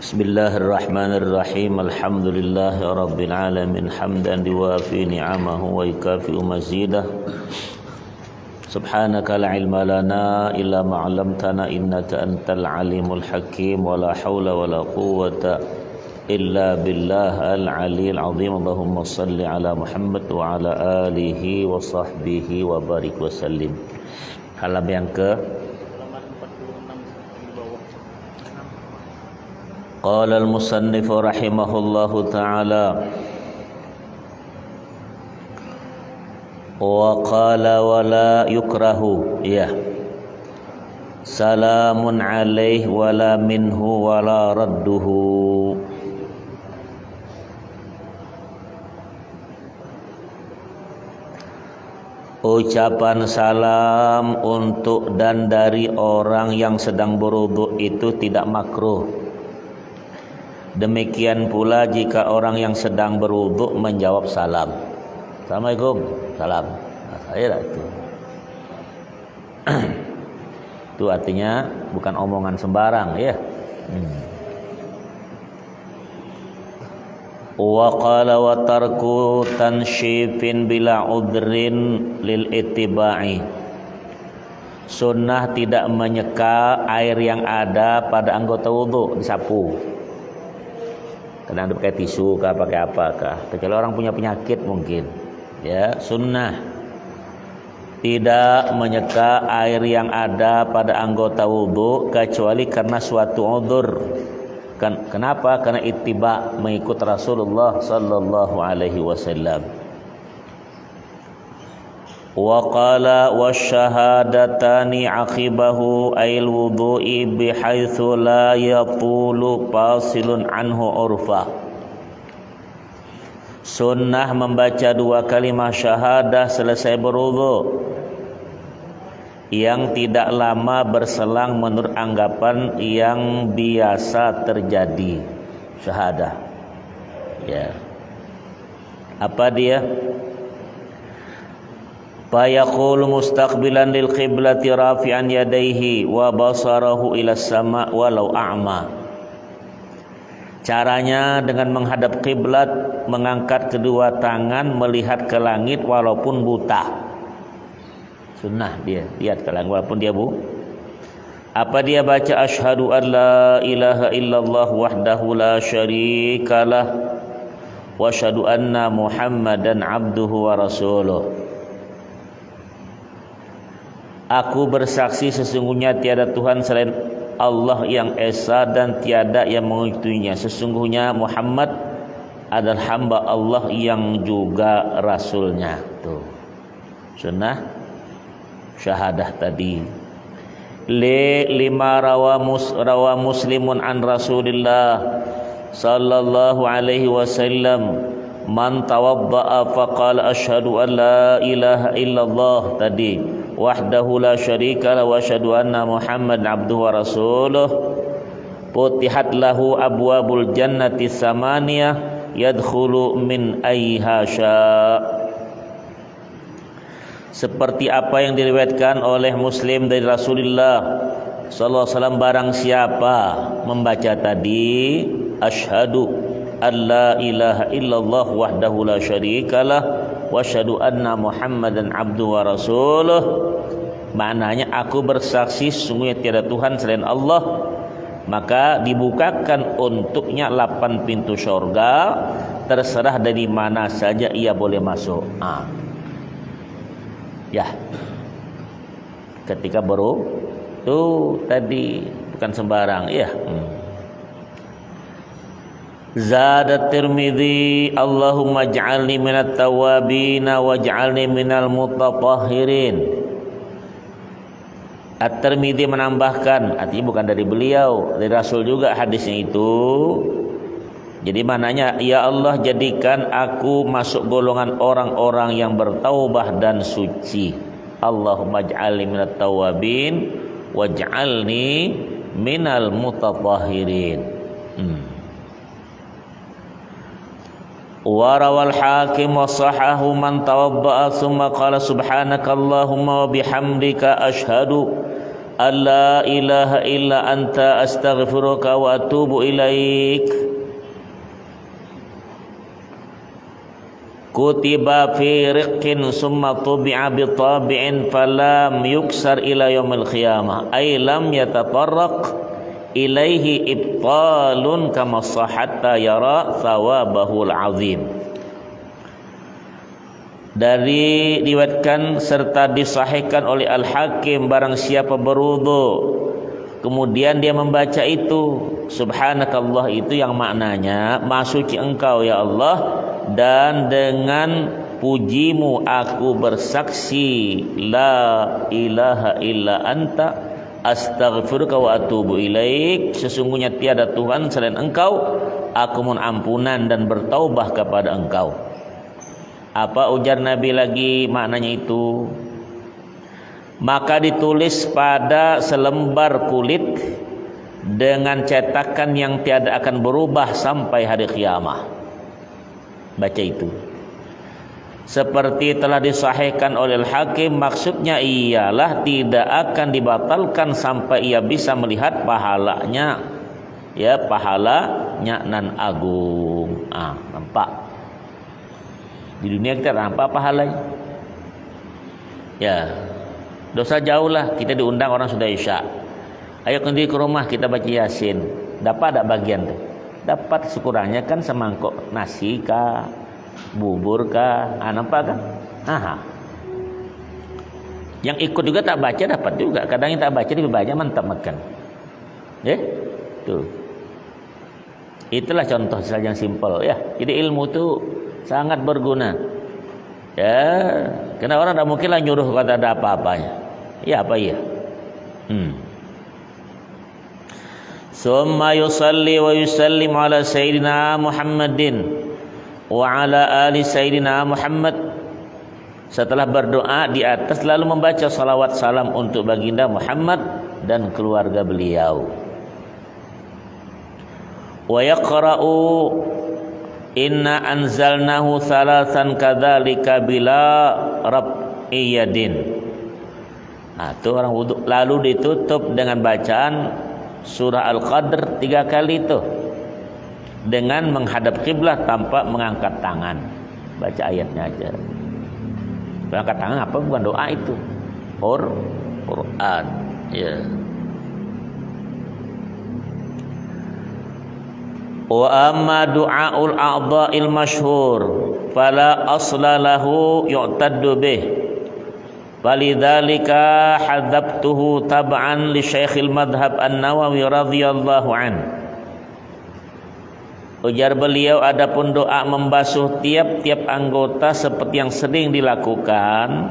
Bismillahirrahmanirrahim. Alhamdulillahi rabbil alamin hamdan yuwafi ni'amahu wa yukafi'u mazidah. Subhanaka la ilma lana illa ma 'allamtana innaka antal alimul hakim wa la haula wa la quwwata illa billah al-'aliyyil 'azim. Allahumma shalli ala Muhammad wa ala alihi wa sahbihi wa barik wa sallim. Halaman yang ke Qala al-musannif rahimahullahu ta'ala wa qala wa la yukrahu salamun alaih wa la minhu wa la radduhu. Ucapan salam untuk dan dari orang yang sedang berwudu itu tidak makruh. Demikian pula jika orang yang sedang berwudu menjawab salam. Assalamualaikum. Salam. Nah, saya lah itu. Itu artinya bukan omongan sembarang ya. Wa qala wa tarku tanshifin bila udrin lil ittiba'i. Sunnah tidak menyeka air yang ada pada anggota wudu, disapu. Kadang ada pakai tisu kah, pakai apa kah, kecuali orang punya penyakit mungkin ya. Sunnah tidak menyeka air yang ada pada anggota wudu kecuali karena suatu udzur. Kenapa? Karena ittiba, mengikut Rasulullah sallallahu alaihi wasallam. Wa qala wasyahadatani aqibahu ayil wudu'i bihaitsu la yatulu fasilun anhu urfa. Sunnah membaca dua kalimat syahadah selesai berwudu yang tidak lama berselang menurut anggapan yang biasa terjadi. Syahadah ya. Apa dia? Fayaqulu mustaqbilan lil qiblati rafi'an yadayhi wa basarahu ila sama' walau a'ma. Caranya dengan menghadap kiblat, mengangkat kedua tangan, melihat ke langit walaupun buta. Sunnah dia lihat ke langit walaupun dia Apa dia baca asyhadu an la ilaha illallah wahdahu la syarikalah wa asyhadu anna Muhammadan abduhu wa rasuluh. Aku bersaksi sesungguhnya tiada Tuhan selain Allah yang esa dan tiada yang mengikutinya. Sesungguhnya Muhammad adalah hamba Allah yang juga rasulnya. Tuh. Sunnah syahadah tadi. Lima rawa muslimun an Rasulillah sallallahu alaihi wasallam man tawadda'a faqala asyhadu an la ilaha illallah tadi wahdahu la syarika wa asyhadu anna Muhammadan abduhu wa rasuluh futihat lahu abwabul jannati samaniyah yadkhulu min ayyiha syaa. Seperti apa yang diriwayatkan oleh Muslim dari Rasulullah sallallahu alaihi wasallam, barang siapa membaca tadi asyhadu an la ilaha illallah wahdahu la syarikalah wa asyhadu anna Muhammadan abduhu wa rasuluh, maknanya aku bersaksi sesungguhnya tiada Tuhan selain Allah, maka dibukakan untuknya 8 pintu surga, terserah dari mana saja ia boleh masuk. Ya, ketika baru tuh tadi bukan sembarang ya. Zada Tirmidzi Allahumma ij'alni minat tawabin waj'alni minal mutatahhirin. At-Tirmidzi menambahkan, artinya bukan dari beliau, dari Rasul juga hadisnya itu. Jadi maknanya, ya Allah jadikan aku masuk golongan orang-orang yang bertaubah dan suci. Allahumma ij'alni minat tawabin waj'alni minal mutatahhirin. Warawal hakim wa sahahu man tawadda'a thumma qala subhanakallahumma wa bihamdika ashhadu alla ilaha illa anta astaghfiruka wa atubu ilaik. Kutiba fi riqqin summa tubi'a bi tabi'in falam yuksar ila yaumil qiyamah ay lam yatatarraq ilaihi ibtalun kama hatta yara thawabahul azim. Dari diriwayatkan serta disahihkan oleh Al-Hakim, barang siapa berwudu kemudian dia membaca itu subhanakallah, itu yang maknanya masuki engkau ya Allah, dan dengan pujimu aku bersaksi la ilaha illa anta astaghfiruka wa atubu ilaik, sesungguhnya tiada Tuhan selain engkau, aku mohon ampunan dan bertaubah kepada engkau. Apa ujar Nabi lagi maknanya itu? Maka ditulis pada selembar kulit dengan cetakan yang tiada akan berubah sampai hari kiamat. Baca itu. Seperti telah disahihkan oleh Al-Hakim, maksudnya ialah tidak akan dibatalkan sampai ia bisa melihat pahalanya, ya, pahalanya nan agung. Nampak di dunia kita nampak pahalanya, ya. Dosa jauh lah, kita diundang orang sudah isya, ayo kembali ke rumah kita baca Yasin, dapat ada bagian tuh? Dapat sekurangnya kan semangkok nasi kah, bubur kah, nampak kan? Yang ikut juga tak baca dapat juga. Kadang yang tak baca lebih banyak, mantap makan. Ya, tuh. Itulah contoh yang simpel ya. Jadi ilmu itu sangat berguna. Ya, karena orang tak mungkin lah nyuruh kata ada apa-apanya. Ya apa ya? Summa yusalli wa yusallim ala sayyidina Muhammadin wa ala ali sayyidina Muhammad. Setelah berdoa di atas lalu membaca salawat salam untuk baginda Muhammad dan keluarga beliau. Wa yaqra'u inna anzalnahu thalathan kadzalika bila rabbiyadin. Itu orang wudu. Lalu ditutup dengan bacaan surah Al-Qadr 3 kali itu dengan menghadap kiblat tanpa mengangkat tangan. Baca ayatnya aja. Mengangkat tangan apa? Bukan doa itu. Quran. Ya. Wa amma du'aul a'dha'il masyhur fala asla lahu yu'taddu bih. Walidzalika hadzabtuhu tab'an li Syekhil Madhab An-Nawawi radhiyallahu an. Ujar beliau, adapun doa membasuh tiap-tiap anggota seperti yang sering dilakukan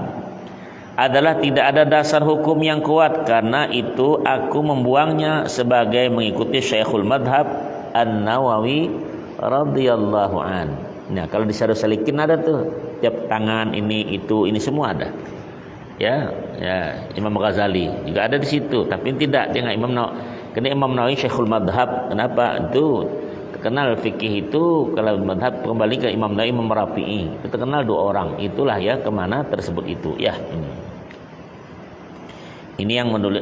adalah tidak ada dasar hukum yang kuat, karena itu aku membuangnya sebagai mengikuti Syekhul Madhab An-Nawawi radhiyallahu an. Nah, kalau di Syarh Salikin ada tuh, tiap tangan ini itu ini semua ada. Ya, Imam Ghazali juga ada di situ, tapi tidak dengan Imam Nawawi Syekhul Madhab. Kenapa? Itu terkenal fikih itu kalau madhab kembali ke Imam Nawawi, Imam Rafi'i. Itu terkenal 2 orang. Itulah ya kemana tersebut itu. Ya, ini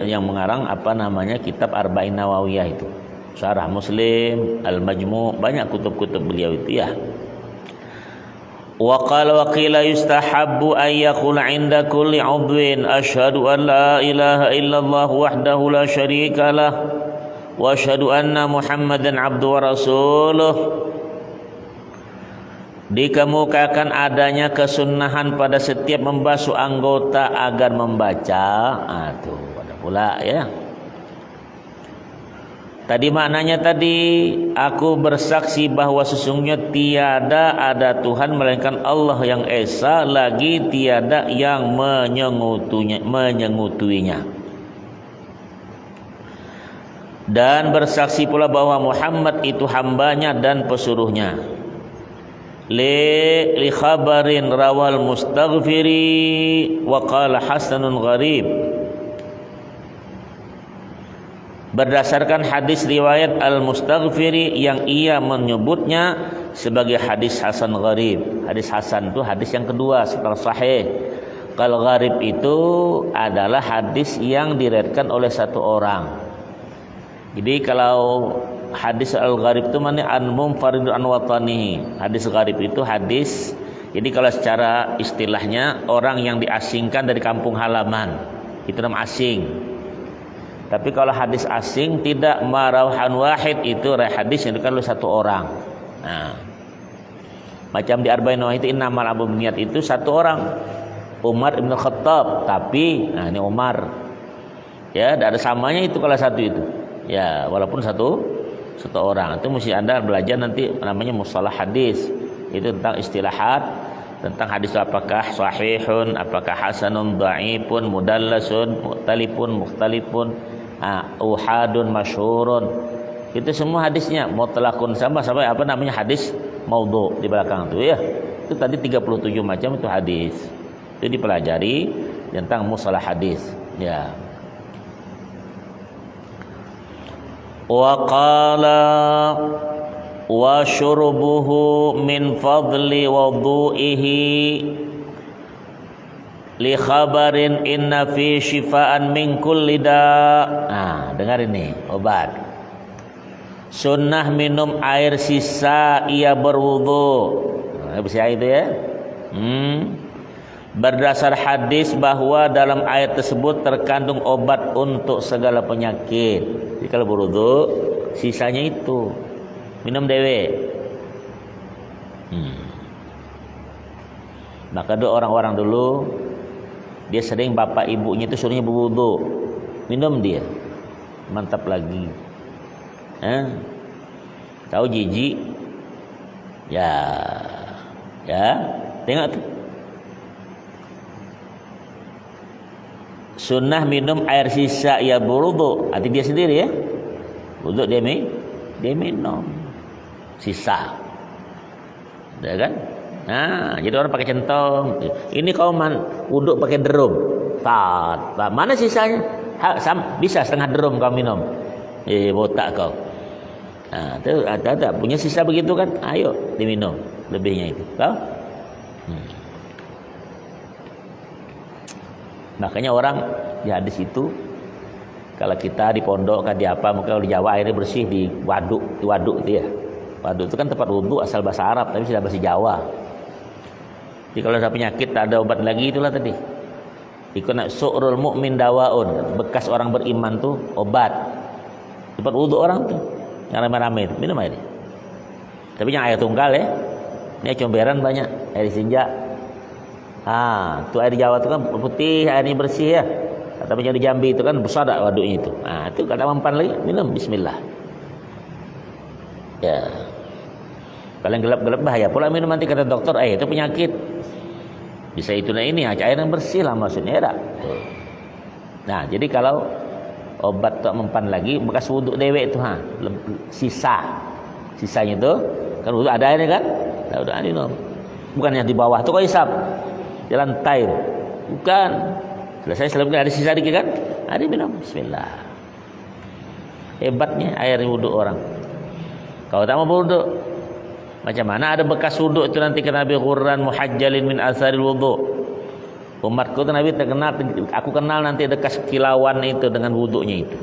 yang mengarang apa namanya kitab Arba'in Nawawiyah itu. Syarah Muslim, Al-Majmu', banyak kutub-kutub beliau itu ya. Wa qala wa qila yustahabbu an yaqula 'inda kulli 'udwin asyhadu an la ilaha illallah wahdahu la syarika lah wa asyhadu anna Muhammadan 'abduhu wa rasuluh. Dikemukakan adanya kesunahan pada setiap membasuh anggota agar membaca. Tuh ada pula ya. Tadi maknanya aku bersaksi bahwa sesungguhnya tiada ada Tuhan melainkan Allah yang esa, lagi tiada yang menyengutuinya. Dan bersaksi pula bahwa Muhammad itu hambanya dan pesuruhnya. Li khabarin rawal mustaghfiri wa qala hasanun gharib. Berdasarkan hadis riwayat Al-Mustaghfiri yang ia menyebutnya sebagai hadis hasan gharib. Hadis hasan itu hadis yang kedua setelah sahih. Kalau gharib itu adalah hadis yang diriwayatkan oleh satu orang. Jadi kalau hadis al-gharib itu mana an munfaridun an watanihi. Hadis gharib itu hadis, jadi kalau secara istilahnya orang yang diasingkan dari kampung halaman, itu nama asing. Tapi kalau hadis asing tidak marauhan wahid, itu hadis yang diriwayatkan oleh satu orang. Nah, macam di Arba'in Nawawiyah itu innamal a'malu binniyat itu satu orang, Umar bin Khattab. Tapi nah ini Umar, ya tidak ada samanya itu kalau satu itu, ya walaupun satu orang. Itu mesti Anda belajar nanti namanya mustalah hadis, itu tentang istilahat, tentang hadis apakah sahihun, apakah hasanun, dhaifun, mudallasun, mukhtalifun, uhadun, masyhurun. Itu semua hadisnya mutlaqun sampai apa namanya hadis maudhu di belakang itu ya. Itu tadi 37 macam itu hadis. Itu dipelajari tentang mustalah hadis, ya. Wa qala wa syurbuhu min fadli wudu'ihi li khabarin inna fi shifaan min kulli da. Nah, dengar ini obat. Sunnah minum air sisa ia berwudu. Nah, bisa itu ya. Berdasar hadis bahwa dalam air tersebut terkandung obat untuk segala penyakit. Jadi kalau berwudu, sisanya itu minum dewe. Maka ada orang-orang dulu, dia sering bapak ibunya itu suruhnya berwudu, minum dia, mantap lagi. Tahu jijik? Ya, tengok tuh. Sunnah minum air sisa ya berwudu, arti dia sendiri ya. Wudu dia minum sisa. Udah kan? Nah, jadi orang pakai centong. Ini kau wudu pakai drum. Mana sisanya? Bisa setengah drum kau minum. Botak kau. Nah, itu ada punya sisa begitu kan? Ayo diminum lebihnya itu. Kau? Makanya orang di hadis itu, kalau kita di pondok kan di apa, mungkin kalau di Jawa airnya bersih di waduk itu ya. Waduk itu kan tempat wudu asal bahasa Arab tapi sudah bahasa Jawa. Jadi kalau ada penyakit tak ada obat lagi, itulah tadi. Ikut su'rul mu'min dawaun, bekas orang beriman tuh obat. Tempat wudu orang tuh yang ramai-ramai minum air. Tapi yang air tunggal ya. Ini comberan banyak, air sinja. Tuh air Jawa itu kan putih, airnya bersih ya. Tapi yang di Jambi itu kan besar dak waduknya itu. Itu kada mempan lagi, minum bismillah. Ya. Kalau yang gelap-gelap bahaya pula minum, nanti kata dokter, itu penyakit. Bisa itu ini air yang bersih lah maksudnya ya. Nah, jadi kalau obat tak mempan lagi, bekas wuduk dewek itu sisanya itu kan wuduk ada airnya kan? Nah, udah minum. Bukan yang di bawah tuh kok hisap. Di lantai. Bukan. Selesai selebihnya ada sisa dikit kan? Ada minum. Bismillah. Hebatnya air wuduk orang. Kalau tak mau wuduk, macam mana ada bekas wuduk itu nanti kena Nabi Ghurran muhajjalin min asaril wudhu. Umatku itu Nabi terkenal, aku kenal nanti bekas kilauan itu dengan wuduknya itu.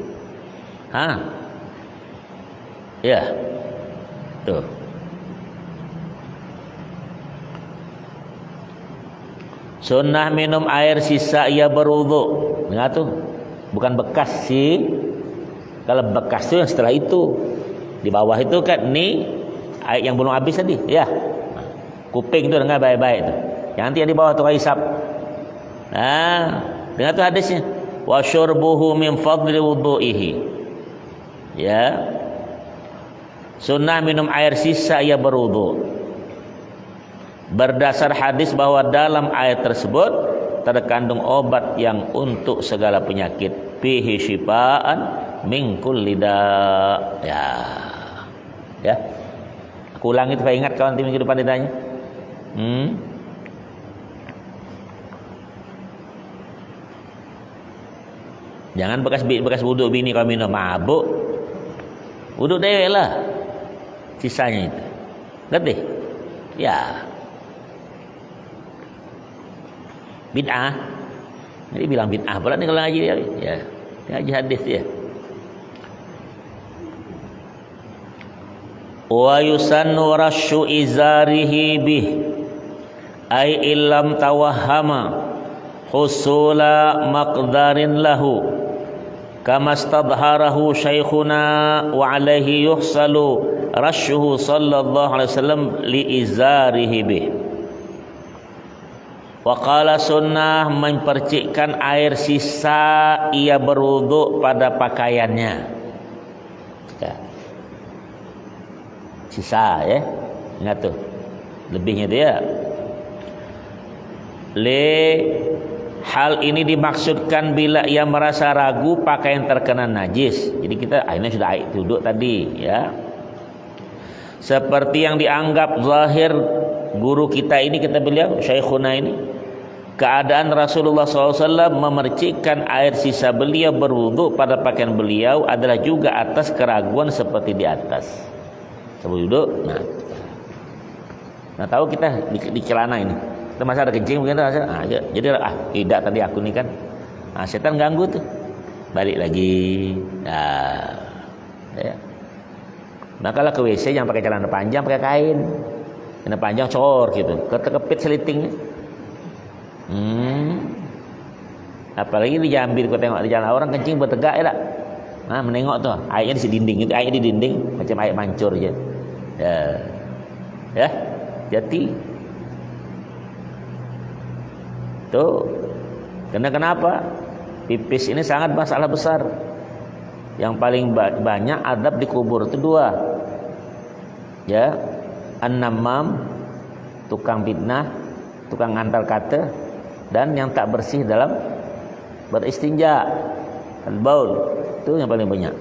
Ya. Tuh. Sunnah minum air sisa ia berwudu. Dengar tuh. Bukan bekas sih. Kalau bekas itu yang setelah itu. Di bawah itu kan ini air yang belum habis tadi, ya. Kuping itu dengar baik-baik tuh. Yang nanti yang di bawah tuh hisap. Dengar tuh hadisnya. Wa syurbuhu min fadli wudu'ihi. Ya. Sunnah minum air sisa ia berwudu. Berdasar hadis bahwa dalam air tersebut terkandung obat yang untuk segala penyakit. Fihi syifaan min kulli da. Ya. Aku ulang itu, saya ingat kawan nanti minggu depan ditanya. Jangan bekas wudu bini kau minum mabuk. Wudu dewe lah. Sisanya itu. Ngerti? Ya. bid'ah. Jadi bilang bid'ah pula ni kalau ngaji dia. Ya. Ngaji hadis dia. Wa yusannu rasyu izarihi bih ay illam tawahhama husula maqdarin lahu kama stadharahu syekhuna wa alaihi yuhsalu rasyuhu sallallahu alaihi wasallam li izarihi bih. Wa qala sunnah mempercikkan air sisa ia berwuduk pada pakaiannya. Sisa ya. Ingat tuh. Lebihnya dia. Hal ini dimaksudkan bila ia merasa ragu pakaian terkena najis. Jadi kita ini sudah duduk tadi ya. Seperti yang dianggap zahir guru kita ini, kata beliau Syekhuna ini, keadaan Rasulullah SAW memercikkan air sisa beliau berwudu pada pakaian beliau adalah juga atas keraguan seperti di atas. Sebelum duduk, nah tahu kita di celana ini, kita masa ada kencing mungkin jadi tidak tadi aku ni kan, setan ganggu tuh, balik lagi, ya. Nah kalau ke WC jangan pakai celana panjang, pakai kain, celana panjang cor gitu, kepit selitingnya. Apalagi di Jambi, kau tengok di jalan orang kencing bertegak ya tak? Nah menengok tuh, airnya di dinding itu, airnya di dinding macam air mancur je. Ya, jati. Tuh, kenapa? Pipis ini sangat masalah besar. Yang paling banyak adab di kubur itu dua. Ya, an-namam, tukang fitnah, tukang antar kata, dan yang tak bersih dalam beristinja, al-baul, itu yang paling banyak.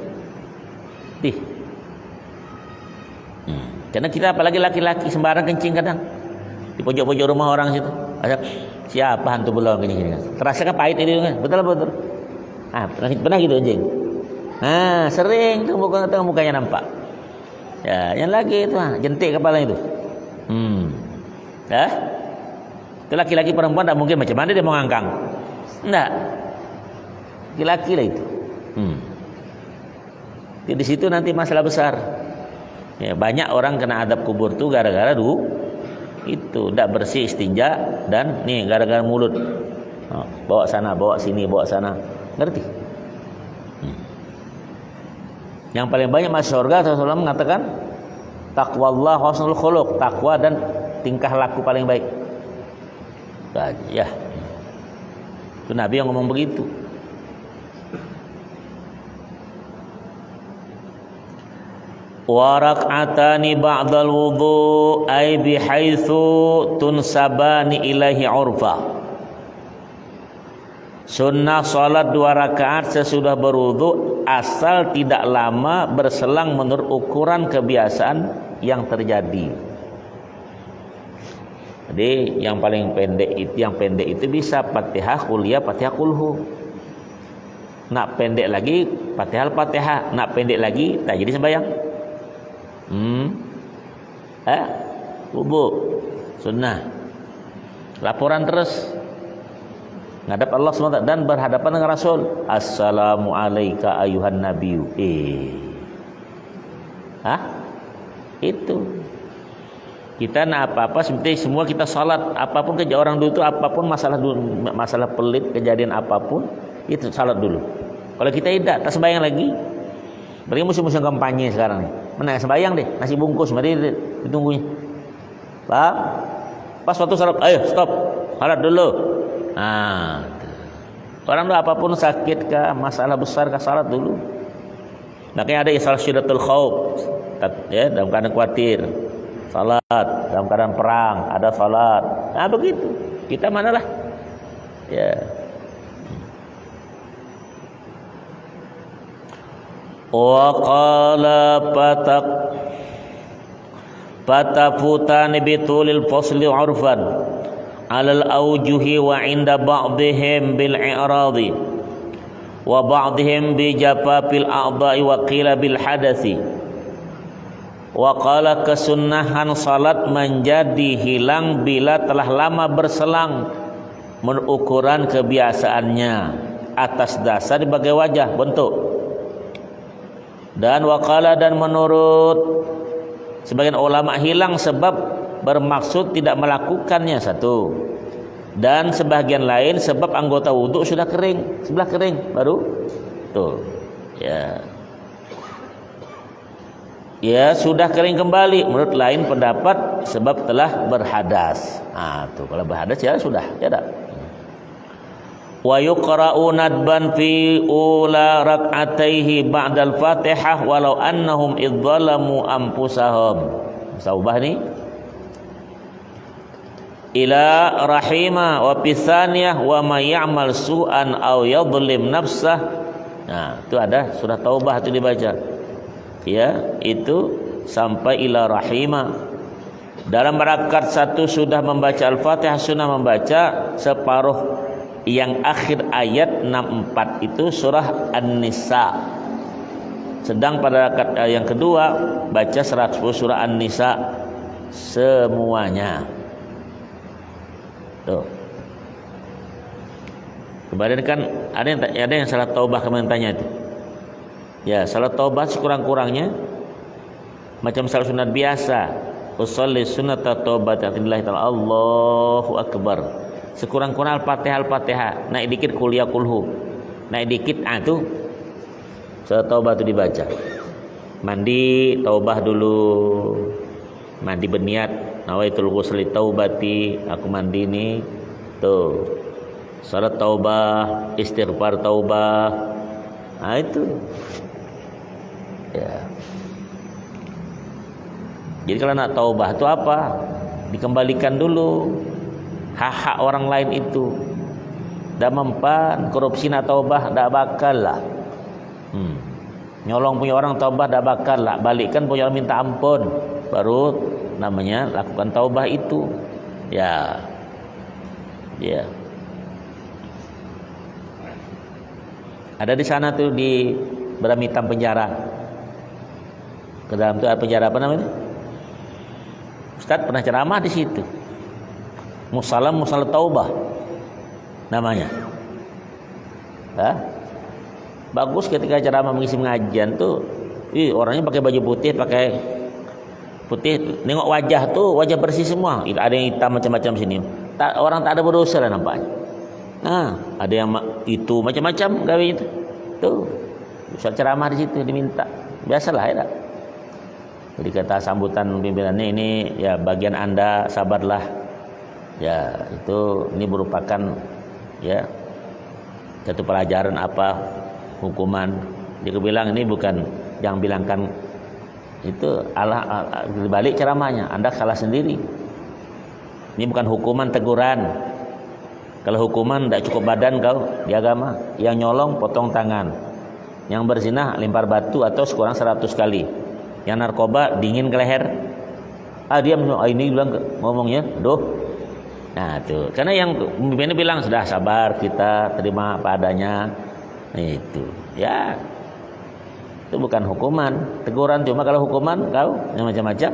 Karena kita apalagi laki-laki sembarang kencing kadang di pojok-pojok rumah orang situ. Ada siapa hantu belum kencing kan? Terasa kan pahit itu kan? Betul. Pernah gitu kencing. Sering tuh mukanya nampak. Ya, yang lagi itu jentik kepala itu. Itu laki-laki perempuan tak mungkin macam mana dia mau ngangkang. Enggak. Laki-laki lah itu. Di situ nanti masalah besar. Ya, banyak orang kena adab kubur tu gara-gara itu tidak bersih istinja dan nih gara-gara mulut. Bawa sana, bawa sini, bawa sana. Ngerti? Yang paling banyak masuk surga Rasulullah mengatakan taqwallah husnul khuluq, takwa dan tingkah laku paling baik. Ya. Itu Nabi yang ngomong begitu. Wa rak'atani ba'dal wudu ay bihaitsu tunsabani ilaihi urfa. Sunnah salat 2 rakaat sesudah berwudu asal tidak lama berselang menurut ukuran kebiasaan yang terjadi. Jadi yang paling pendek itu bisa Fatihah kuliah, Fatihah kulhu. Nak pendek lagi Fatihah Al-Fatihah, nak pendek lagi tak jadi sembahyang. Wudu sunnah. Laporan terus ngadap Allah SWT dan berhadapan dengan Rasul. Assalamu alayka ayuhan nabiyyu. Itu kita nak apa-apa seperti semua kita salat, apapun kerja orang dulu itu, apapun masalah pelit, kejadian apapun itu salat dulu. Kalau kita tidak tak sembahyang lagi, berarti musim-musim kampanye sekarang nih. Mana sembahyang deh, nasi bungkus mari ditunggunya. Pak, pas waktu salat, ayo stop, salat dulu. Orang tu apapun sakit kah, masalah besar kah, salat dulu. Makanya ada istilah syiddatul khauf, ya, dalam keadaan khawatir, salat, dalam keadaan perang, ada salat. Begitu. Kita manalah? Ya. Wa qala patafutani bitulil fasli urfan alal awjuhi wa inda ba'dihim bil i'radi wa ba'dihim bi jafafil a'dha'i wa qila bil hadathi. Wa qala kesunnahan salat menjadi hilang bila telah lama berselang ukuran kebiasaannya atas dasar berbagai wajah bentuk. Dan waqala, dan menurut sebagian ulama hilang sebab bermaksud tidak melakukannya, satu. Dan sebagian lain sebab anggota wudhu sudah kering, sebelah kering baru tuh ya. Ya sudah kering kembali. Menurut lain pendapat sebab telah berhadas. Tuh kalau berhadas ya sudah, ya dah. Wa yuqra'u nadban fi ula rak'ataihi ba'dal Fatihah walau annahum idzalamu anfusahum. Taubah ni ila rahima wa pithaniyah wa may ya'mal su'an aw yadhlim nafsah. Itu ada surah Taubah itu dibaca. Ya, itu sampai ila rahima. Dalam rakaat satu sudah membaca Al-Fatihah, sunnah membaca separuh yang akhir ayat 64 itu surah An-Nisa. Sedang pada rakaat yang kedua baca 110 surah An-Nisa semuanya. Tuh. Kemarin kan ada yang salat taubah kemarin tanya itu. Ya, salat taubah sekurang-kurangnya macam salat sunat biasa. Usolli sunnata taubatillahi ta'ala, Allahu akbar. Sekurang-kurang Al-Fatihah, naik dikit kuliah kulhu. Naik dikit itu salat taubah itu dibaca. Mandi taubah dulu. Mandi berniat nawaitul ghusli taubati, aku mandi nih. Tuh. Salat taubah, istighfar taubah. Itu. Ya. Jadi kalau nak taubah itu apa? Dikembalikan dulu hak-hak orang lain itu. Dah mempan korupsi nak taubah dah bakal lah. Nyolong punya orang taubah dah bakal lah. Balikkan punya orang minta ampun, baru namanya lakukan taubah itu. Ya. Ya. Ada di sana tuh di Beramitam penjara. Ke dalam tuh penjara apa namanya? Ustaz pernah ceramah di situ. Musala taubah namanya. Bagus ketika ceramah mengisi pengajian tuh. Orangnya pakai baju putih, nengok wajah tuh, wajah bersih semua. Ada yang hitam macam-macam sini. Orang tak ada berdosa lah nampaknya. Ada yang itu macam-macam gawe itu. Tuh. Ustaz ceramah di situ diminta. Biasalah ya. Jadi kata sambutan pimpinannya, ini ya bagian Anda sabarlah. Ya, ini merupakan ya satu pelajaran apa hukuman. Dia bilang ini bukan, jangan bilangkan itu Allah balik ceramahnya, Anda salah sendiri. Ini bukan hukuman, teguran. Kalau hukuman tidak cukup badan kau di agama, yang nyolong potong tangan, yang berzinah lempar batu atau sekurang 100 kali, yang narkoba dingin ke leher. Dia ini bilang ngomongnya, Nah tuh, karena yang pemimpinnya bilang sudah sabar, kita terima apa adanya. Itu, ya, itu bukan hukuman, teguran. Cuma kalau hukuman kau yang macam-macam,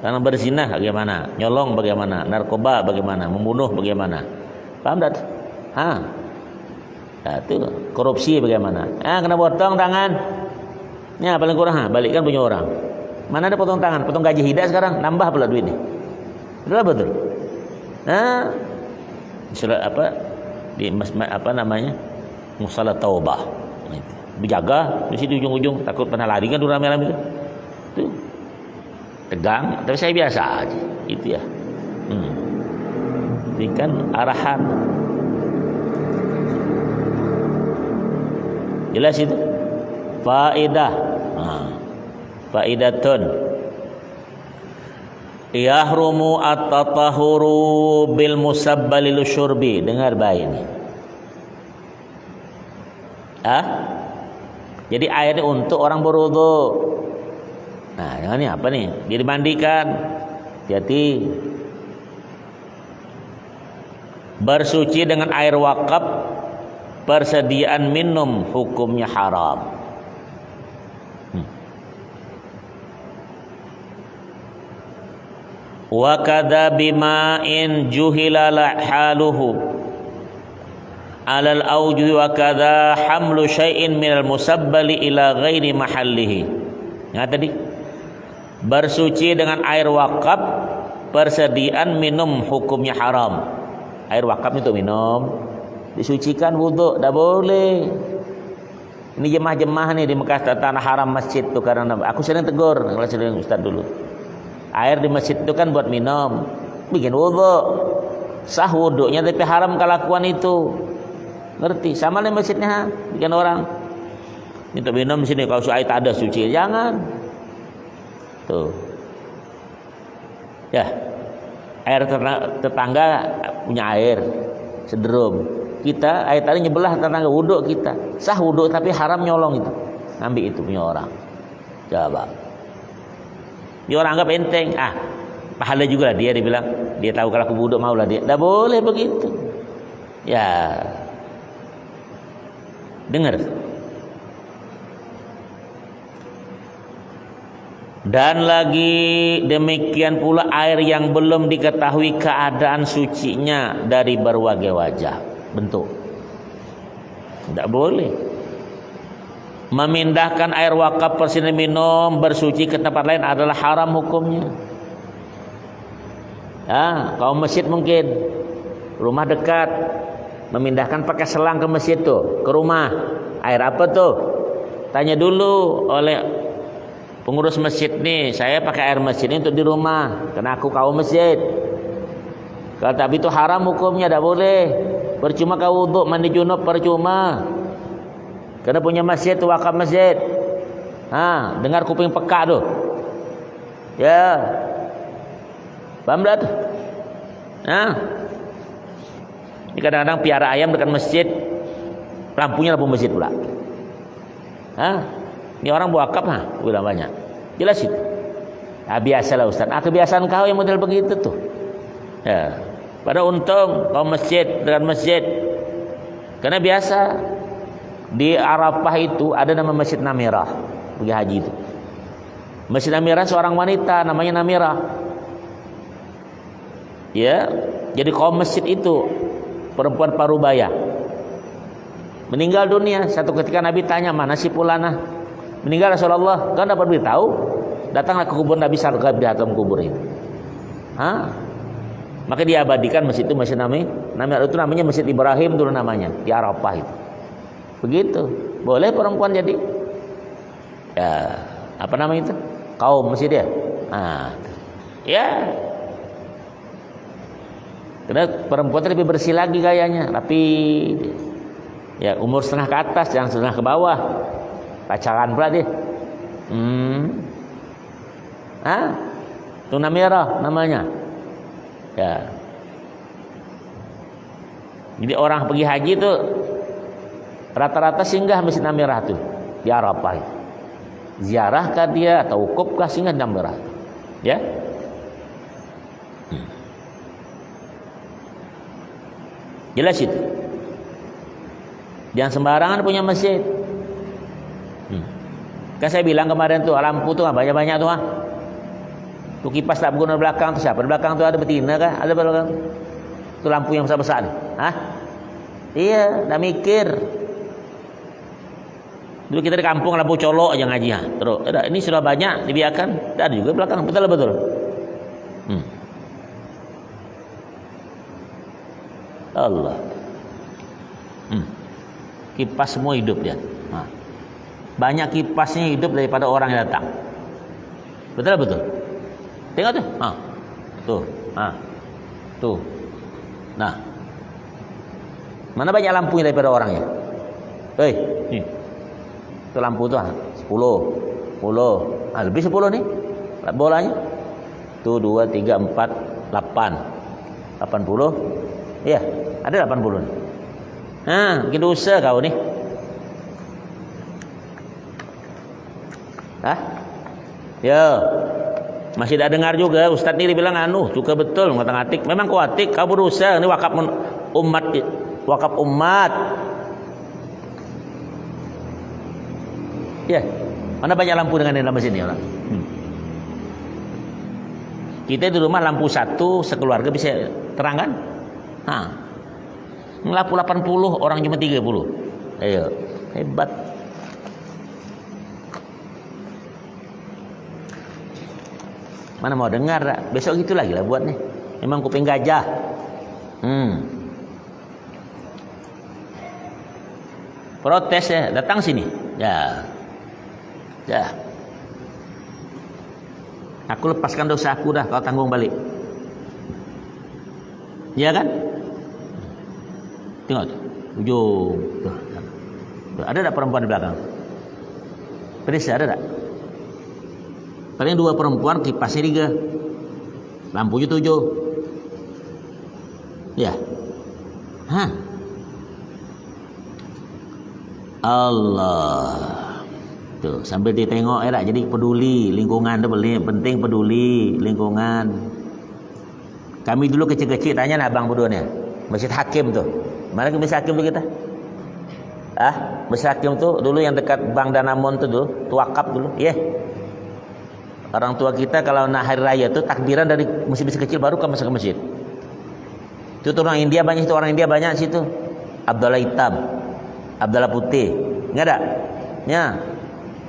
karena berzinah bagaimana, nyolong bagaimana, narkoba bagaimana, membunuh bagaimana, paham tak? Nah, itu korupsi bagaimana? Kena potong tangan. Ya paling kurang, balikkan punya orang. Mana ada potong tangan, potong gaji hidak sekarang, nambah pula duitnya. Betul. Surat apa di namanya musalah taubah. Berjaga di situ ujung-ujung, takut pernah lari kan rame-rame itu. Tuh. Tegang, tapi saya biasa aja. Itu ya. Ini kan arahan. Jelas itu. Faedah. Faedatun. Yahrumu at-tatahuru bil musabbalil syurbi. Dengar baik ini. Jadi air ini untuk orang berwudu. Nah, ini apa nih? Dia dimandikan. Hati-hati. Bersuci dengan air wakaf, persediaan minum hukumnya haram. Wa kadza bima'in juhila haluhu. alal aujuhi wa kadza hamlu syai'in minal musabbali ila ghairi mahallihi. Ya tadi bersuci dengan air wakaf, persediaan minum hukumnya haram. Air wakaf itu minum, disucikan wudu, tak boleh. Ini jemaah-jemaah nih di Mekah tanah haram masjid tuh, karena aku sering tegur kalau sering ustaz dulu. Air di masjid itu kan buat minum, bikin wudu, sah wudunya, tapi haram kelakuan itu. Ngerti? Sama nih masjidnya, bikin orang minta minum di sini, kalau air tak ada suci, jangan. Tuh. Ya. Air tetangga punya air sederum. Kita air tadi nyebelah tetangga wudu kita. Sah wudu tapi haram nyolong itu. Ambil itu punya orang. Coba. Dia orang anggap enteng. Pahala juga lah dia bilang. Dia tahu kalau aku wudu maulah dia. Tak boleh begitu. Ya. Dengar. Dan lagi demikian pula air yang belum diketahui keadaan sucinya dari berbagai wajah bentuk, tidak boleh. Memindahkan air wakaf persediaan minum bersuci ke tempat lain adalah haram hukumnya. Kalau masjid mungkin rumah dekat, memindahkan pakai selang ke masjid tuh, ke rumah. Air apa tuh? Tanya dulu oleh pengurus masjid nih, saya pakai air masjid ini untuk di rumah, karena aku kaum masjid. Kalau tapi itu haram hukumnya, tidak boleh. Percuma kau wudu, mandi junub percuma. Karena punya masjid itu wakaf masjid. Dengar kuping peka tuh. Ya. Paham dah tuh? Ini kadang-kadang piara ayam dekat masjid, lampunya lampu masjid pula. Ini orang wakaf udah banyak. Jelas itu. Biasalah Ustaz. Kebiasaan kau yang model begitu tuh. Ya. Pada untung kau masjid dengan masjid. Karena biasa di Arafah itu ada nama Masjid Namirah, pergi haji itu. Masjid Namirah seorang wanita namanya Namirah. Ya, jadi kaum masjid itu perempuan parubaya. Meninggal dunia. Satu ketika Nabi tanya, mana si Pulana? Meninggal Rasulullah. Kau dapat beritahu? Datanglah ke kubur Nabi Sallallahu di atas kubur itu. Maka diabadikan masjid itu, masjid namanya itu namanya Masjid Ibrahim dulu namanya di Arafah itu. Begitu. Boleh perempuan jadi apa namanya itu? Kaum masjid ya. Ya. Karena perempuan lebih bersih lagi gayanya, tapi ya umur setengah ke atas, jangan setengah ke bawah. Pacaran pula dia. Tuna merah namanya. Ya. Jadi orang pergi haji itu rata-rata singgah Masjid Namirah tuh di Arafah itu. Ziarahkah dia atau wukufkah singgah di Namirah? Ya. Jelas itu. Jangan sembarangan punya masjid. Kan saya bilang kemarin tuh lampu tuh banyak-banyak tuh Tuh kipas tak berguna belakang tuh siapa? Di belakang tuh ada betina kah? Ada belakang. Tuh lampu yang besar-besar nih. Iya, dah mikir. Dulu kita di kampung lampu colok aja ngaji terus. Ini sudah banyak dibiarkan. Ada juga belakang. Betul. Allah. Kipas semua hidup dia. Banyak kipasnya hidup daripada orang yang datang. Betul. Tengok tuh. Tuh. Nah. Mana banyak lampunya daripada orangnya? Nih. Itu lampu tuh 10. Lebih 10 nih. Bolanya. Tuh 2 3 4 8. 80. Iya, ada 80 nih. Bikin dosa kau nih. Ya. Masih tak dengar juga Ustaz ni bilang suka betul ngotak-ngatik. Memang kau atik, kau berusaha. Ini wakaf umat. Ya. Mana banyak lampu dengan dalam masjid ni orang? Kita di rumah lampu satu sekeluarga bisa terang kan? ngelapu 80 orang cuma 30. Ayo, hebat. Mana mau dengar, besok gitu lagi lah buat nih. Memang kuping gajah. Protes ya, datang sini. Ya. Aku lepaskan dosa aku dah, kau tanggung balik. Ya kan? Tengok tuh, ujung. Tuh. Ada tak perempuan di belakang? Perisa ada tak? Paling 2 perempuan, kipasnya 3, lampunya 7. Ya. Allah. Tuh, sambil ditengok jadi peduli lingkungan tu penting, peduli lingkungan. Kami dulu kecil-kecil tanya nak abang berdua ni, Masjid Hakim tu. Mana ke Masjid Hakim tu kita? Masjid Hakim tu dulu yang dekat Bank Danamon tu dulu, wakaf dulu. Orang tua kita kalau nak hari raya tu takbiran dari masjid kecil baru ke masuk ke masjid. Itu orang India banyak, itu orang India banyak situ. Abdullah hitam, Abdullah putih. Enggak ada? Ya.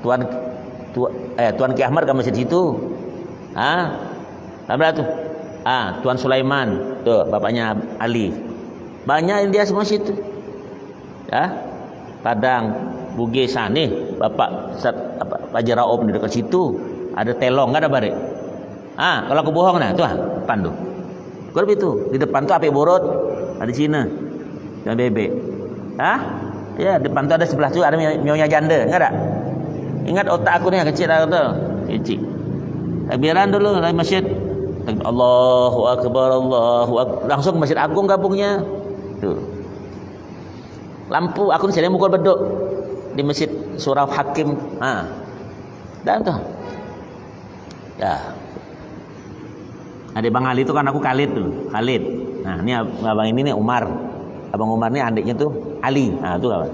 Tuan Ki Ahmad ke masjid situ. Tambah tu. Tuan Sulaiman, tuh bapaknya Ali. Banyak India semua situ. Padang, Bugis nih, Bapak Haji Raob di dekat situ. Ada telong, enggak ada barik. Kalau aku bohong nah, tuh depan tuh. Kau itu di depan tuh api borot, ada Cina dan bebek. Ya, depan tuh ada sebelah tuh ada nyonya janda, enggak ada? Ingat otak aku nih yang kecil tuh, kecil. Takbiran dulu dari masjid. Allahu Akbar, Allahu Akbar. Langsung Masjid Agung gabungnya. Tuh. Lampu aku sini mukul beduk di Masjid Surau Hakim. Dan tuh. Ya. Adik Bang Ali itu kan aku Khalid dulu. Khalid. Nah, ini abang ini nih Umar. Abang Umar ini adiknya tuh Ali. Nah, itu kawan.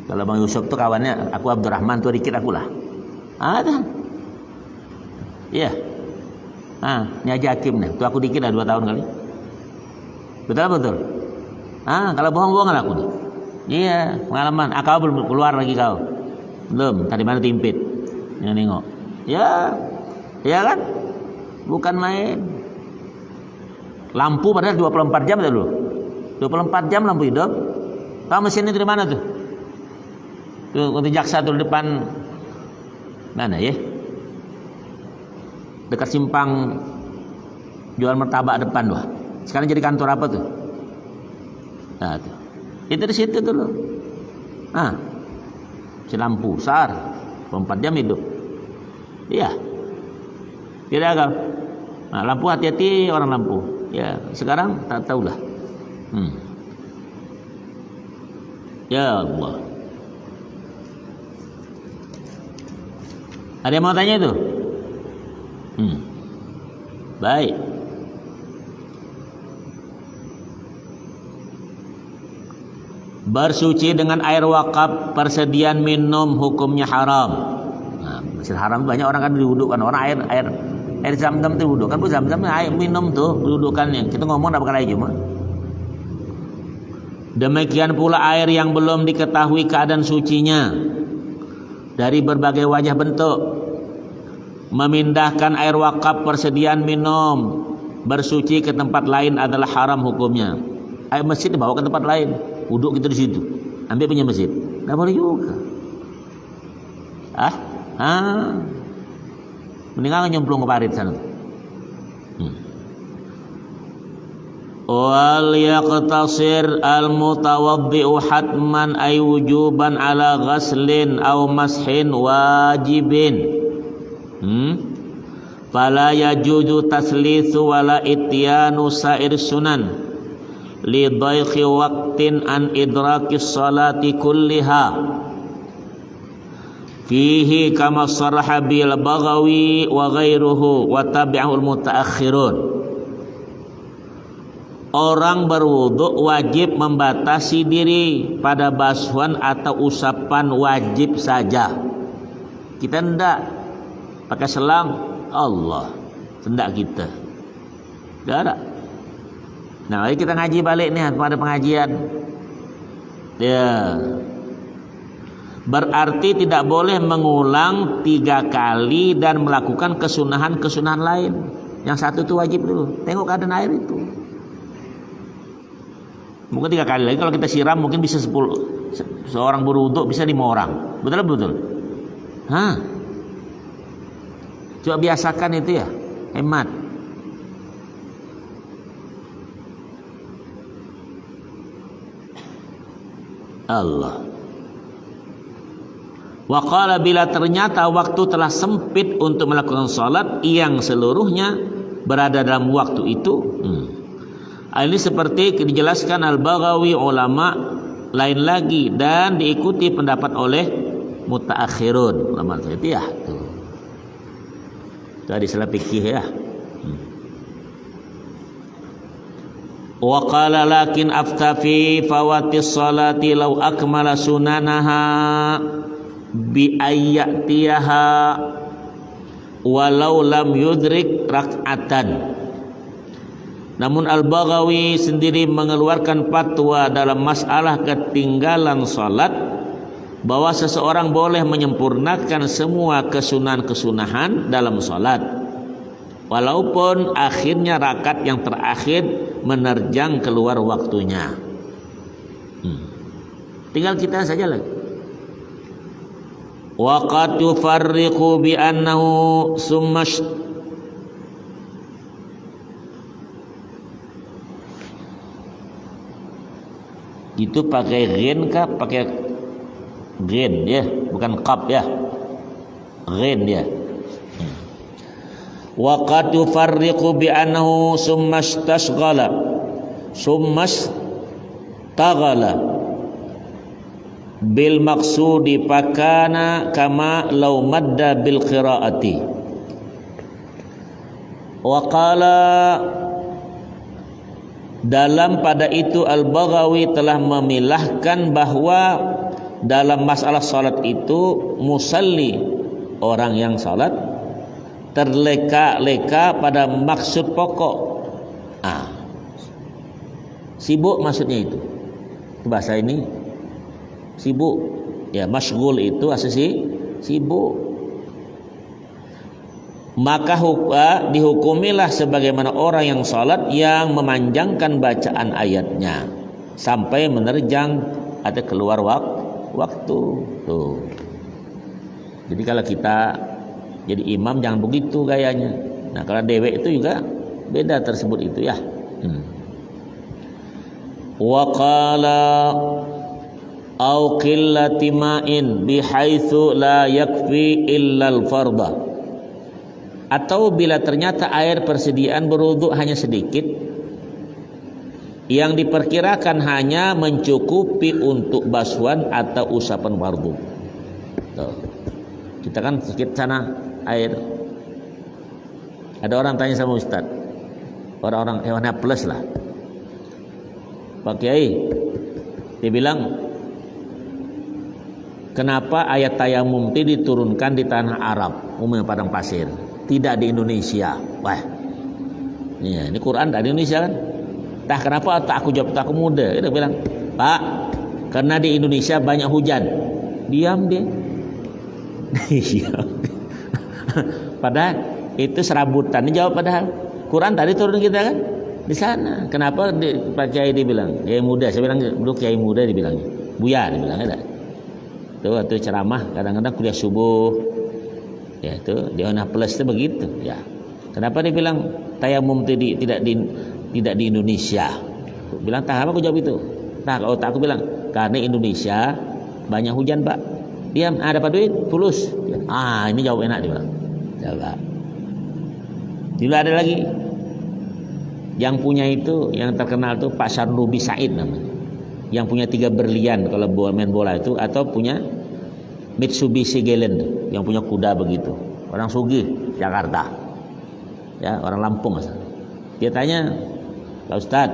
Kalau Bang Yusuf tuh kawannya, aku Abdurrahman tuh dikit aku lah. Tuh. Iya. Ini Haji Hakim nih. Tuh aku dikit lah 2 tahun kali. Betul. Kalau bohong-bohong lah aku nih. Iya, pengalaman. Kau belum keluar lagi kau. Belum. Tadi mana timpit. Nengok. Ya kan? Bukan main. Lampu padahal 24 jam dulu. 24 jam lampu hidup. Kau mesinnya dari mana tuh? Tuh untuk jaksa tuh depan mana ya? Dekat simpang jual martabak depan tuh. Sekarang jadi kantor apa tuh? Nah, tuh. Itu di situ dulu. Si lampu besar, 24 jam hidup. Iya. Tidak kau. Lampu hati-hati orang lampu. Ya, sekarang tak tahulah. Ya Allah. Ada yang mau tanya itu? Baik. Bersuci dengan air wakaf, persediaan minum hukumnya haram. Masjid Haram banyak orang kan diwudukan, orang air zam-zam itu wudu kan, bu zam-zam air minum tuh wudukannya. Kita ngomong apa kali cuma. Demikian pula air yang belum diketahui keadaan sucinya dari berbagai wajah bentuk. Memindahkan air wakaf persediaan minum bersuci ke tempat lain adalah haram hukumnya. Air masjid dibawa ke tempat lain, wuduk kita di situ, ambil punya masjid, nggak boleh juga. Mendingan nyemplung ke parit sana. Wal yaqtasir al mutawaddi'u hatman ay wujuban ala ghaslin aw mashin wajibin. Fala yajuzu taslithu wala ityanu sa'ir sunan li dhaiqi waqtin an idrakis salati kulliha fihi kama sarraha bil Baghawi wa ghairuhu wa tabi'ahu al mutaakhirun. Orang berwudu wajib membatasi diri pada basuhan atau usapan wajib saja. Kita hendak pakai selang, Allah hendak kita. Tidak ada. Nah, mari kita ngaji balik nih pada pengajian. Ya. Berarti tidak boleh mengulang 3 kali dan melakukan kesunahan-kesunahan lain. Yang satu itu wajib dulu. Tengok keadaan air itu. Mungkin 3 kali lagi kalau kita siram mungkin bisa 10. Seorang berwudu bisa 5 orang. Betul? Hah? Coba biasakan itu ya. Hemat. Allah. Wa qala bila ternyata waktu telah sempit untuk melakukan salat yang seluruhnya berada dalam waktu itu. Ini seperti dijelaskan Al-Baghawi ulama lain lagi dan diikuti pendapat oleh mutaakhirun ulama itu ya tuh. Tadi salah fikih ya. Wa qala lakin aftafi fawatis salati law akmala sunanaha bi ayyatiha walau lam yudrik rak'atan. Namun Al-Baghawi sendiri mengeluarkan fatwa dalam masalah ketinggalan salat bahwa seseorang boleh menyempurnakan semua kesunahan-kesunahan dalam salat walaupun akhirnya rakaat yang terakhir menerjang keluar waktunya. Tinggal kita saja lagi. Wa qad yufarriqu bi annahu summa itu pakai ghin kah pakai ghin ya, bukan qaf ya, ghin ya. Wa qad yufarriqu bi annahu summa istashghala bil maqsudi fakana kama law madda bil qiraati. Wa qala dalam pada itu Al-Baghawi telah memilahkan bahwa dalam masalah salat itu musalli, orang yang salat terleka-leka pada maksud pokok. Sibuk maksudnya itu bahasa ini sibuk ya, masyghul itu asli sibuk. Maka dihukumilah sebagaimana orang yang salat yang memanjangkan bacaan ayatnya sampai menerjang atau keluar waktu. Tuh. Jadi kalau kita jadi imam jangan begitu gayanya. Nah, kalau dewek itu juga beda tersebut itu ya. Wa qala au qillati ma'in bihaitsu la yakfi illa al-fardha. Atau bila ternyata air persediaan berwudu hanya sedikit yang diperkirakan hanya mencukupi untuk basuhan atau usapan fardu. Kita kan sedikit sana air. Ada orang tanya sama Ustaz, orang-orang hewannya plus lah, Pak Kiai, dia bilang kenapa ayat tayamum itu diturunkan di tanah Arab, umumnya padang pasir, tidak di Indonesia? Wah, ini Quran dari Indonesia kan? Dah kenapa tak aku jawab, tak aku muda. Dia bilang, Pak, karena di Indonesia banyak hujan. Diam dia. Padahal itu serabutan. Dia jawab padahal Quran tadi turun kita kan di sana. Kenapa Pak Kiai dibilang Kiai muda? Saya bilang dulu Kiai muda dibilangnya. Buya dibilang ada. Tuh ceramah kadang-kadang kuliah subuh. Ya itu di Ona Plus itu begitu ya. Kenapa dia bilang tayamum tidak di Indonesia? Aku bilang tah apa aku jawab itu? Nah kalau tak aku bilang karena Indonesia banyak hujan Pak. Diam, dapat duit fulus. Ini jawab enak dia bilang. Coba. Dulu ada lagi yang punya itu yang terkenal tuh Pak Sarnubi Said namanya. Yang punya 3 berlian kalau main bola itu, atau punya Mitsubishi Galen yang punya kuda begitu. Orang sugih Jakarta. Ya, orang Lampung asal. Dia tanya, "Pak Ustaz,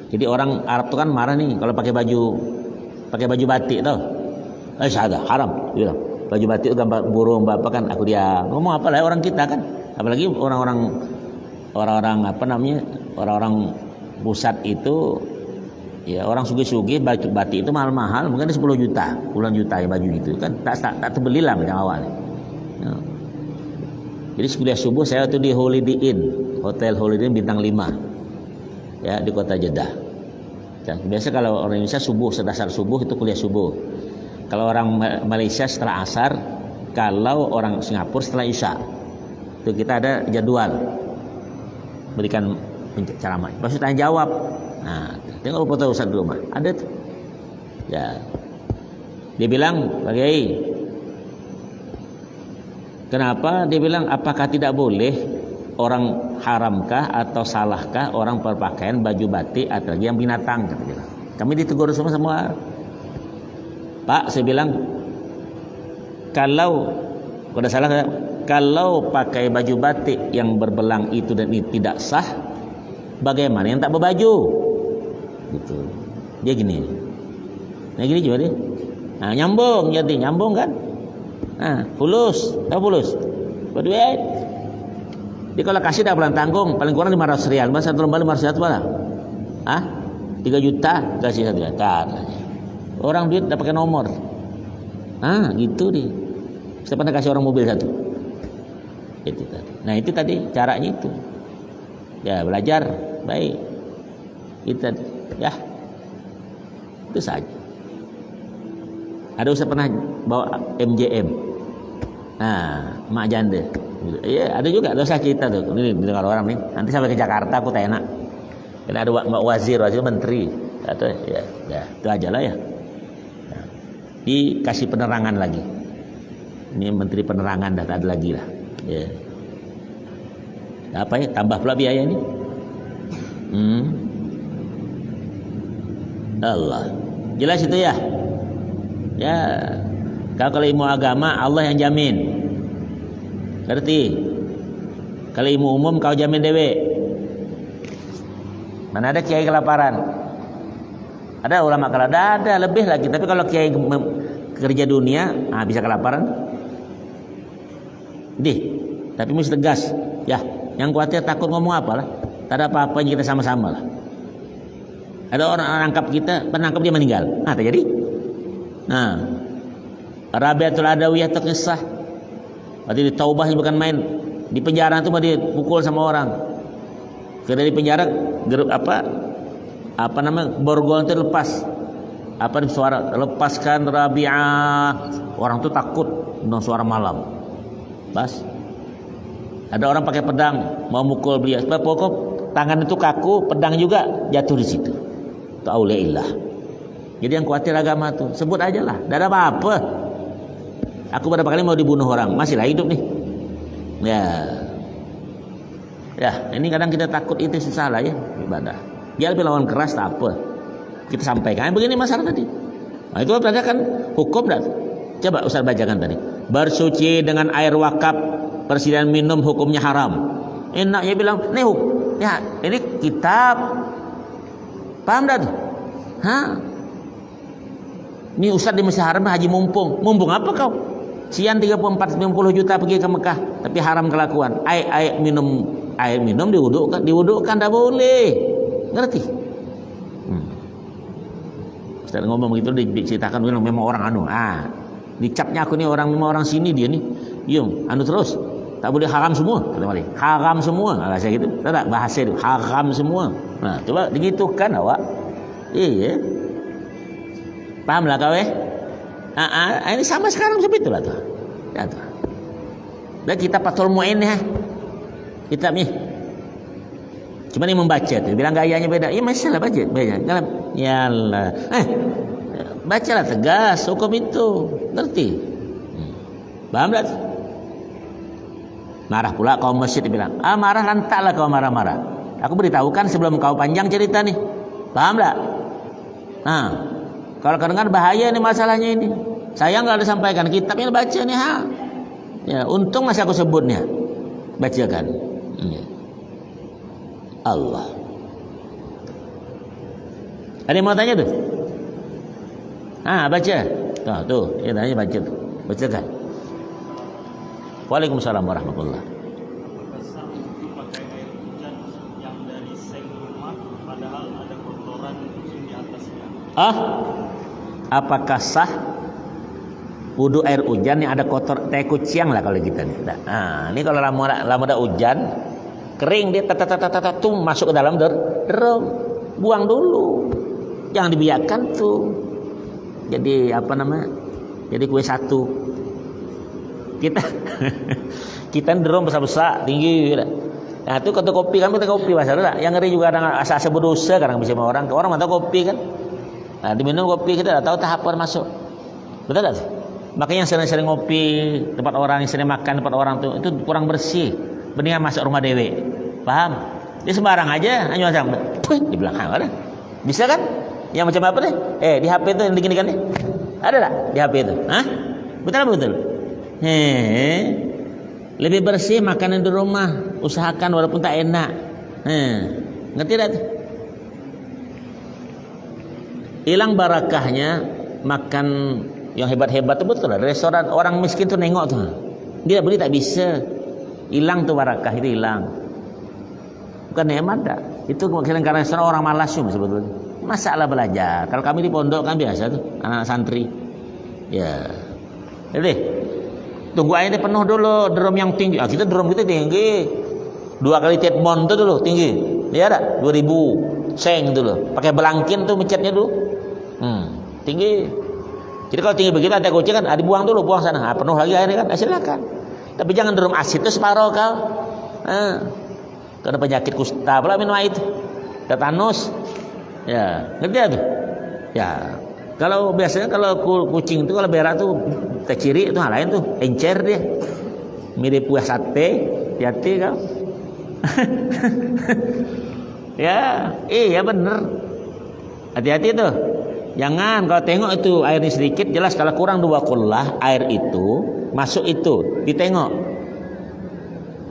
jadi orang Arab tuh kan marah nih kalau pakai baju batik tau. Ada haram." Dia bilang, "Baju batik itu gambar burung bapak kan." Aku dia ngomong apa lah orang kita kan. Apalagi orang-orang orang-orang apa namanya, orang-orang pusat itu ya, orang sugih-sugih batik itu mahal-mahal, mungkin 10 juta, puluhan juta ya baju gitu kan, tak terbelilah yang awal. Ya. Jadi kuliah subuh saya tuh di Holiday Inn, Hotel Holiday Inn bintang 5 ya di kota Jeddah. Biasa kalau orang Indonesia subuh, sedasar subuh itu kuliah subuh. Kalau orang Malaysia setelah asar, kalau orang Singapura setelah isya. Itu kita ada jadwal berikan ceramah. Maksud tanya jawab. Nah, tengok foto Ustaz di rumah. Ada tuh. Ya. Dia bilang, Pak Kiai, kenapa? Dia bilang, apakah tidak boleh orang haramkah atau salahkah orang berpakaian baju batik atau lagi yang binatang? Kami ditegur semua. Pak, saya bilang, kalau salah, kalau pakai baju batik yang berbelang itu dan itu tidak sah, bagaimana yang tak berbaju? Gitu. Dia gini. Nah gini juga dia. Nah, nyambung kan? Nah, fulus, tahu fulus? Berduit. Dia kalau kasih dah bulan tanggung, paling kurang 500 rial. Masa satu lembar 500 rial itu mana? 3 juta kasih 1 juta. Orang duit dah pakai nomor. Gitu dia. Saya pernah kasih orang mobil 1. Itu tadi. Nah, itu tadi caranya itu. Ya, belajar baik. Kita ya. Itu saja. Ada Ustaz pernah bawa MJM. Mak janda. Iya, ada juga dosa kita tuh. Ini dengar orang nih. Nanti sampai ke Jakarta aku tak enak. Karena ada wazir menteri. Atau ya, itu aja lah ya. Dikasih penerangan lagi. Ini menteri penerangan dah tak ada lagi lah. Ya. Apa ya? Tambah pula biaya ini. Allah. Jelas itu ya. Ya. Kalau ilmu agama Allah yang jamin. Ngerti? Kalau ilmu umum kau jamin dewe. Mana ada kiai kelaparan? Ada ulama kalau ada lebih lagi. Tapi kalau kiai kerja dunia, bisa kelaparan. Tapi mesti tegas. Ya, yang khawatir takut ngomong apalah. Tak ada apa-apanya, kita sama-sama lah. Ada orang nangkap kita, penangkap dia meninggal. Tak jadi. Rabiatul Adawiyah terkisah. Berarti di taubah bukan main. Di penjara itu mau dipukul sama orang. Karena di penjara apa namanya, borgol itu lepas. Suara lepaskan Rabi'ah. Orang itu takut dengan suara malam. Bas. Ada orang pakai pedang mau mukul beliau. Pokok tangan itu kaku, pedang juga jatuh di situ. Itu auliaillah. Jadi yang khawatir agama tuh sebut aja lah. Tidak ada apa-apa. Aku beberapa kali mau dibunuh orang, masihlah hidup nih. Ya, ini kadang kita takut itu susah lah ya ibadah. Dia lebih lawan keras tak apa. Kita sampaikan begini masalah tadi. Nah, itu berarti kan hukum dah. Coba Ustaz bacakan tadi. Bersuci dengan air wakaf, persediaan minum hukumnya haram. Enaknya bilang, nih ya, ini kitab. Paham dah tuh? Ini Ustaz di Masjid Haram haji mumpung. Mumpung apa kau? Sian 34-90 juta pergi ke Mekah, tapi haram kelakuan. Air minum diwudukkan dah boleh. Ngerti? Ustaz ngomong begitu diceritakan memang orang dicapnya aku nih orang sini dia nih. Terus tak boleh haram semua. Haram semua. Saya gitu. Tak bahasa itu haram semua. Nah, coba digitukan awak. Iya. Pahamlah kau ini sama sekarang seperti itulah tuh. Ya tuh. Dan kita Fathul Mu'in nih. Kitab nih. Cuma ini membaca tuh. Bilang gayanya beda. Ya masalah baca. Kalau ya Allah. Bacalah tegas hukum itu. Ngerti? Paham tak? Marah pula kaum masjid bilang, marah lantaklah kau marah-marah. Aku beritahukan sebelum kau panjang cerita nih. Paham tak? Kalau kadang-kadang bahaya nih masalahnya ini. Saya nggak ada sampaikan kitabnya baca nih Ya, untung masih aku sebutnya. Bacakan. Allah. Ada yang mau tanya tuh? Baca. Tuh, ya tanya baca tuh. Bacakan. Waalaikumsalam warahmatullahi. padahal ada kotoran kucing di atasnya. Apakah sah wudu air hujan yang ada kotor teh kucing lah kalau kita nih. Nah, ini kalau lama ada hujan kering dia tuh masuk ke dalam drum, buang dulu, jangan dibiarkan tuh. Jadi apa namanya? Jadi kue satu. Kita drum besar-besar tinggi. Nah itu kata kopi kan kita kopi masalah. Yang ngeri juga ada asa-asa berdosa kadang bisa sama orang mata kopi kan. Nah diminum kopi kita tahu tahapan masuk. Betul tak? Makanya yang sering-sering ngopi tempat orang, yang sering makan tempat orang tuh itu kurang bersih. Mendingan masuk rumah dewe. Paham? Dia sembarang aja hanya macam di belakang ada. Bisa kan? Yang macam apa deh? Di HP itu yang digini kan nih. Ada tak di HP itu? Hah? Betul. Lebih bersih makanan di rumah, usahakan walaupun tak enak. Ngerti tak? Hilang barakahnya makan yang hebat-hebat itu betul. Restoran orang miskin tuh nengok tuh. Dia beli tak bisa. Hilang tuh barakah itu hilang. Bukan nikmat tak? Itu kemungkinan karena restoran orang malas sebetulnya. Masalah belajar. Kalau kami di pondok kan biasa tuh anak santri. Ya. Jadi tunggu aja deh penuh dulu drum yang tinggi. Kita drum kita tinggi. 2 kali tetmon tuh dulu tinggi. Dia ada 2000 seng dulu. Pakai belangkin tuh mencetnya dulu. Tinggi. Jadi kalau tinggi begitu ada kucing kan, dibuang dulu, buang sana. Penuh lagi airnya kan, silakan. Tapi jangan drum asid itu separuh kau. Karena penyakit kusta, pula minum air itu. Tetanus. Ya, ngerti tuh. Ya. Kalau biasanya kalau kucing itu kalau berak tuh terciri itu hal lain tuh, encer dia. Mirip buah sate, hati-hati kau. Ya, iya bener. Hati-hati tuh. Jangan kalau tengok itu airnya sedikit jelas kalau kurang 2 kullah air itu masuk itu ditengok.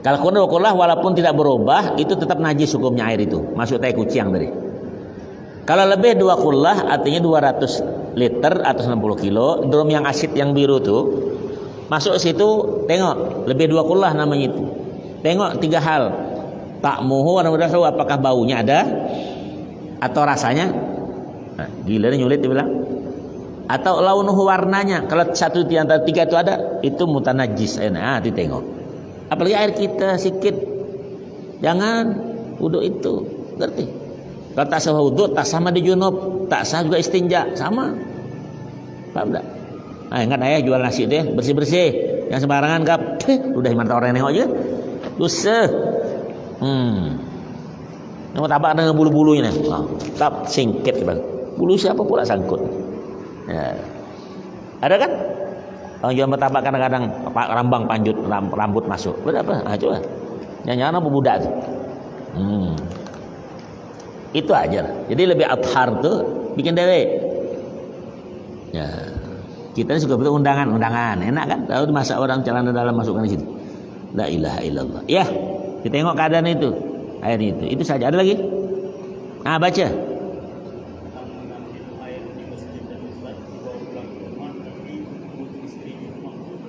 Kalau kurang 2 kullah walaupun tidak berubah itu tetap najis hukumnya air itu masuk teh kucing tadi. Kalau lebih 2 kullah artinya 200 liter atau 60 kilo drum yang asid yang biru tuh masuk situ tengok lebih 2 kullah namanya itu. Tengok 3 hal. Ta'muhu wa namudahu apakah baunya ada atau rasanya gila nih nyulit dia bilang. Atau launuhu warnanya. Kalau satu di antara 3 itu ada, itu mutanajis. Nah, ditengok. Apalagi air kita sikit. Jangan wudu itu. Ngerti? Kalau tak sah wudu, tak sama di junub, tak sah juga istinja, sama. Paham tak? Nah, ingat ayah jual nasi deh, bersih-bersih. Yang sembarangan kap. Udah mantap orang nengok aja. Dosa. Nama tabak dengan bulu-bulunya nih. Tap singkit bang. Bulu siapa pula sangkut? Ya. Ada kan? Orang jual martabak kadang-kadang rambang panjut rambut masuk. Berapa? Coba. Jangan-jangan apa budak tuh. Itu aja lah. Jadi lebih athar tuh bikin dewek. Ya. Kita juga butuh undangan. Enak kan? Tahu masa orang celana dalam masukkan di situ. La ilaha illallah. Ya. Kita tengok keadaan itu. Air itu saja. Ada lagi? Baca.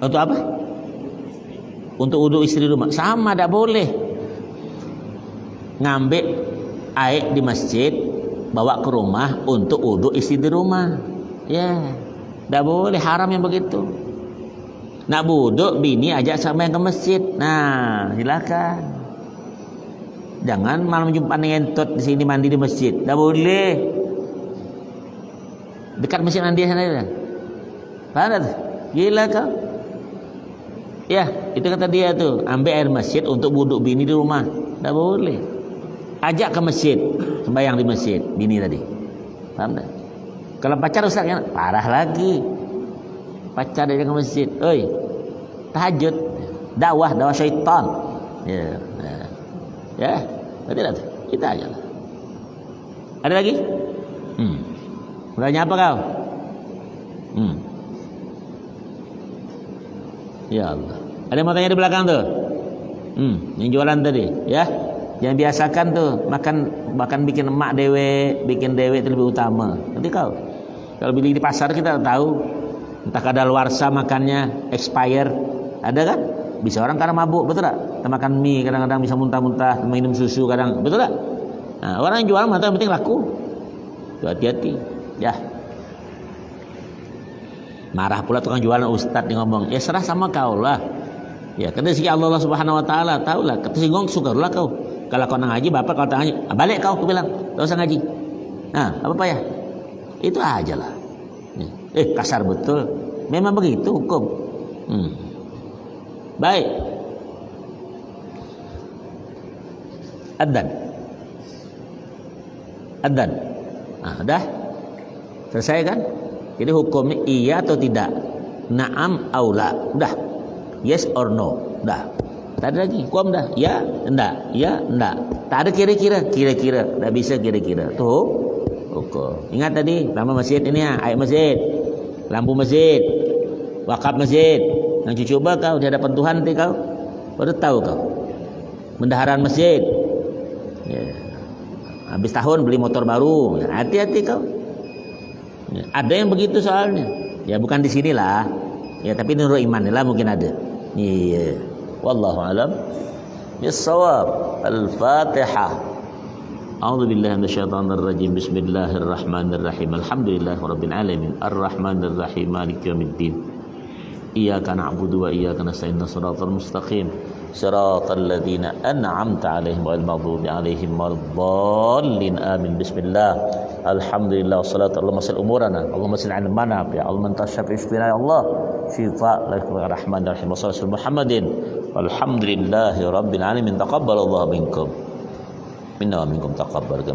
Untuk apa? Untuk wudu istri rumah. Sama, tak boleh. Ngambil air di masjid, bawa ke rumah untuk wudu istri di rumah. Ya, tak boleh, haram yang begitu. Nak wudu bini ajak sama yang ke masjid. Nah, silakan. Jangan malam jumpa ngentot di sini mandi di masjid. Tak boleh. Dekat masjid mandi sana. Paham tak? Gila kau. Ya, itu kata dia tuh, ambil air masjid untuk wuduk bini di rumah. Tak boleh. Ajak ke masjid, sembahyang di masjid, bini tadi. Paham tak? Kalau pacar rusak ya, parah lagi. Pacar dia ke masjid, oi, tahajud, dakwah syaitan. Ya, berarti tak? Kita aja lah. Ada lagi? Bertanya apa kau? Ya Allah. Ada yang mau tanya di belakang tuh? Yang jualan tadi, ya. Yang biasakan tuh makan bikin emak dewe, bikin dewe itu lebih utama. Nanti kau kalau beli di pasar kita tahu entah kadaluarsa makannya expire, ada kan? Bisa orang karena mabuk, betul tak? Kita makan mie kadang-kadang bisa muntah-muntah, minum susu kadang, betul tak? Orang yang jual mata yang penting laku. Hati-hati. Ya. Marah pula tukang jualan ustaz dia ngomong, ya serah sama kau lah. Ya, kata si Allah Subhanahu wa taala, tahulah, ketersinggung syukurlah kau. Kalau kau nak ngaji, bapak kalau tak ngaji, balik kau, aku bilang, tak usah ngaji. Apa ya? Itu aja lah. Kasar betul. Memang begitu hukum. Baik. Adzan. Dah. Selesai kan? Jadi hukumnya iya atau tidak? Naam atau la. Udah. Yes or no. Dah. Tak ada lagi. Hukum dah. Ya, enggak. Ya, enggak. Tak ada kira-kira. Kira-kira. Tak bisa kira-kira. Tuh. Hukum. Ingat tadi, nama masjid ini ya, ayat masjid, lampu masjid, wakaf masjid. Yang coba kau di hadapan Tuhan nanti kau baru tahu kau. Bendaharaan masjid. Ya. Habis tahun beli motor baru. Ya, hati-hati kau. Ya, ada yang begitu soalnya. Ya bukan di sinilah. Ya tapi nurul iman lah mungkin ada. Iya. Wallahu alam. Bissawab. Al-Fatihah. A'udzu billahi minasyaitonir rajim. Bismillahirrahmanirrahim. Alhamdulillahirabbil alamin. Arrahmanir rahim. Maliki yaumiddin. Iyyaka na'budu wa iyyaka nasta'in. Shiratal mustaqim. Shiratal ladzina an'amta 'alaihim ghairil maghdubi 'alaihim waladdallin. Amin. Bismillah. Alhamdulillah wassalatu Allahumma salli umurana. Allahumma salli 'ala mana ya Allah man tashafi isbina ya Allah. Shifa rahmanir rahim. Wassallallahu Muhammadin. Walhamdulillahi rabbil alamin. Taqabbalallahu minkum. Minna wa minkum taqabbal.